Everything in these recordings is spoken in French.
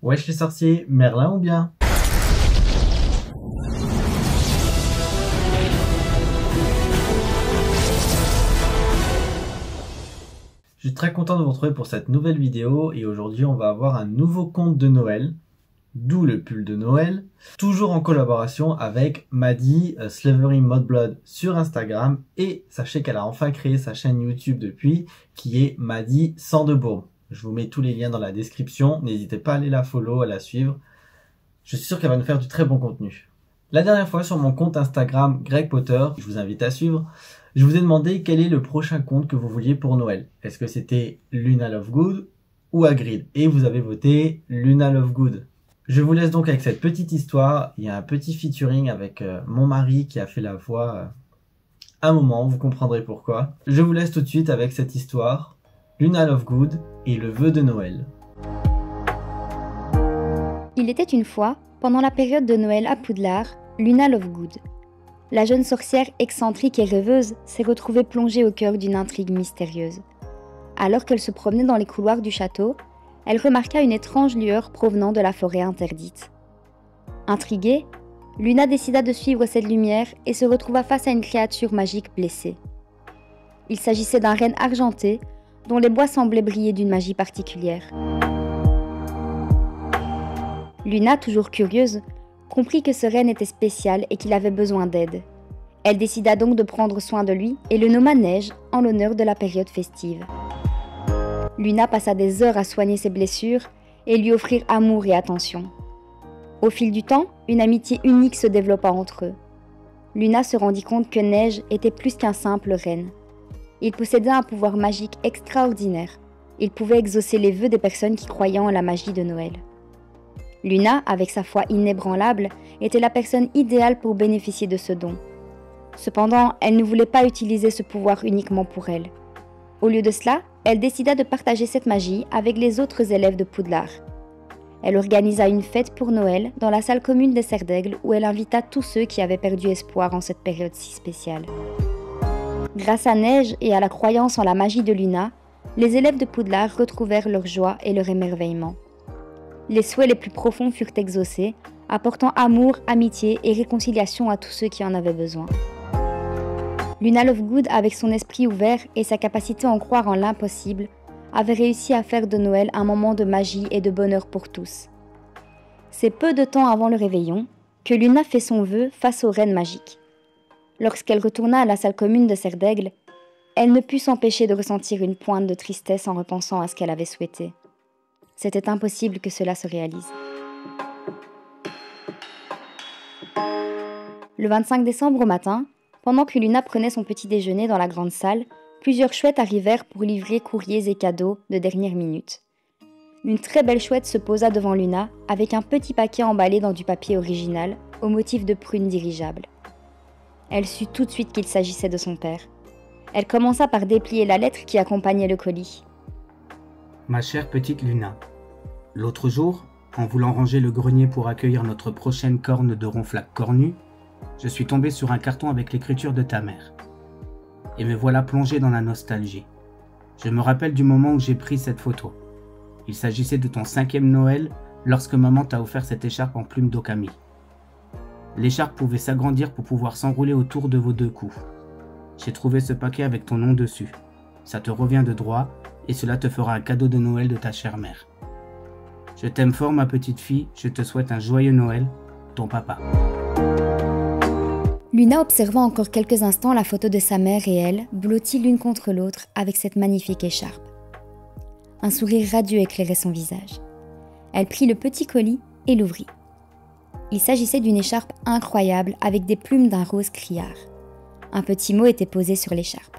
Wesh les sorciers, Merlin ou bien? Je suis très content de vous retrouver pour cette nouvelle vidéo et aujourd'hui on va avoir un nouveau conte de Noël, d'où le pull de Noël, toujours en collaboration avec Maddie Slavery Modblood sur Instagram et sachez qu'elle a enfin créé sa chaîne YouTube depuis qui est Maddie Sandebourg. Je vous mets tous les liens dans la description, n'hésitez pas à aller la follow, à la suivre. Je suis sûr qu'elle va nous faire du très bon contenu. La dernière fois sur mon compte Instagram Greg Potter, je vous invite à suivre, je vous ai demandé quel est le prochain conte que vous vouliez pour Noël. Est-ce que c'était Luna Lovegood ou Hagrid? Et vous avez voté Luna Lovegood. Je vous laisse donc avec cette petite histoire. Il y a un petit featuring avec mon mari qui a fait la voix un moment, vous comprendrez pourquoi. Je vous laisse tout de suite avec cette histoire, Luna Lovegood et le vœu de Noël. Il était une fois, pendant la période de Noël à Poudlard, Luna Lovegood. La jeune sorcière excentrique et rêveuse s'est retrouvée plongée au cœur d'une intrigue mystérieuse. Alors qu'elle se promenait dans les couloirs du château, elle remarqua une étrange lueur provenant de la forêt interdite. Intriguée, Luna décida de suivre cette lumière et se retrouva face à une créature magique blessée. Il s'agissait d'un renne argenté dont les bois semblaient briller d'une magie particulière. Luna, toujours curieuse, comprit que ce renne était spécial et qu'il avait besoin d'aide. Elle décida donc de prendre soin de lui et le nomma Neige en l'honneur de la période festive. Luna passa des heures à soigner ses blessures et lui offrir amour et attention. Au fil du temps, une amitié unique se développa entre eux. Luna se rendit compte que Neige était plus qu'un simple renne. Il possédait un pouvoir magique extraordinaire. Il pouvait exaucer les vœux des personnes qui croyaient en la magie de Noël. Luna, avec sa foi inébranlable, était la personne idéale pour bénéficier de ce don. Cependant, elle ne voulait pas utiliser ce pouvoir uniquement pour elle. Au lieu de cela, elle décida de partager cette magie avec les autres élèves de Poudlard. Elle organisa une fête pour Noël dans la salle commune des Serres d'Aigle où elle invita tous ceux qui avaient perdu espoir en cette période si spéciale. Grâce à Neige et à la croyance en la magie de Luna, les élèves de Poudlard retrouvèrent leur joie et leur émerveillement. Les souhaits les plus profonds furent exaucés, apportant amour, amitié et réconciliation à tous ceux qui en avaient besoin. Luna Lovegood, avec son esprit ouvert et sa capacité à en croire en l'impossible, avait réussi à faire de Noël un moment de magie et de bonheur pour tous. C'est peu de temps avant le réveillon que Luna fait son vœu face aux rennes magiques. Lorsqu'elle retourna à la salle commune de Serres d'Aigle, elle ne put s'empêcher de ressentir une pointe de tristesse en repensant à ce qu'elle avait souhaité. C'était impossible que cela se réalise. Le 25 décembre au matin, pendant que Luna prenait son petit déjeuner dans la grande salle, plusieurs chouettes arrivèrent pour livrer courriers et cadeaux de dernière minute. Une très belle chouette se posa devant Luna avec un petit paquet emballé dans du papier original au motif de prune dirigeable. Elle sut tout de suite qu'il s'agissait de son père. Elle commença par déplier la lettre qui accompagnait le colis. Ma chère petite Luna, l'autre jour, en voulant ranger le grenier pour accueillir notre prochaine corne de ronflac cornu, je suis tombé sur un carton avec l'écriture de ta mère. Et me voilà plongé dans la nostalgie. Je me rappelle du moment où j'ai pris cette photo. Il s'agissait de ton 5e Noël lorsque maman t'a offert cette écharpe en plume d'Okami. L'écharpe pouvait s'agrandir pour pouvoir s'enrouler autour de vos deux coups. J'ai trouvé ce paquet avec ton nom dessus. Ça te revient de droit et cela te fera un cadeau de Noël de ta chère mère. Je t'aime fort ma petite fille, je te souhaite un joyeux Noël, ton papa. Luna observa encore quelques instants la photo de sa mère et elle, blotties l'une contre l'autre avec cette magnifique écharpe. Un sourire radieux éclairait son visage. Elle prit le petit colis et l'ouvrit. Il s'agissait d'une écharpe incroyable avec des plumes d'un rose criard. Un petit mot était posé sur l'écharpe.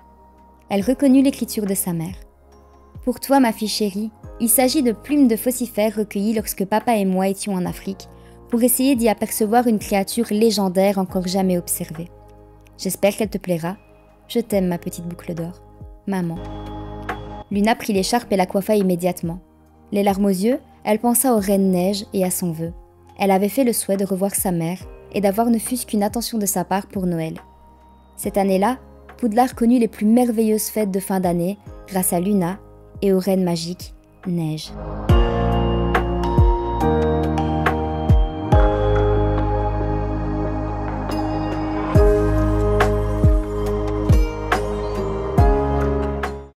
Elle reconnut l'écriture de sa mère. « Pour toi, ma fille chérie, il s'agit de plumes de faucifères recueillies lorsque papa et moi étions en Afrique, pour essayer d'y apercevoir une créature légendaire encore jamais observée. J'espère qu'elle te plaira. Je t'aime, ma petite boucle d'or. Maman. » Luna prit l'écharpe et la coiffa immédiatement. Les larmes aux yeux, elle pensa aux reines Neige et à son vœu. Elle avait fait le souhait de revoir sa mère et d'avoir ne fût-ce qu'une attention de sa part pour Noël. Cette année-là, Poudlard connut les plus merveilleuses fêtes de fin d'année grâce à Luna et aux reines magiques Neige.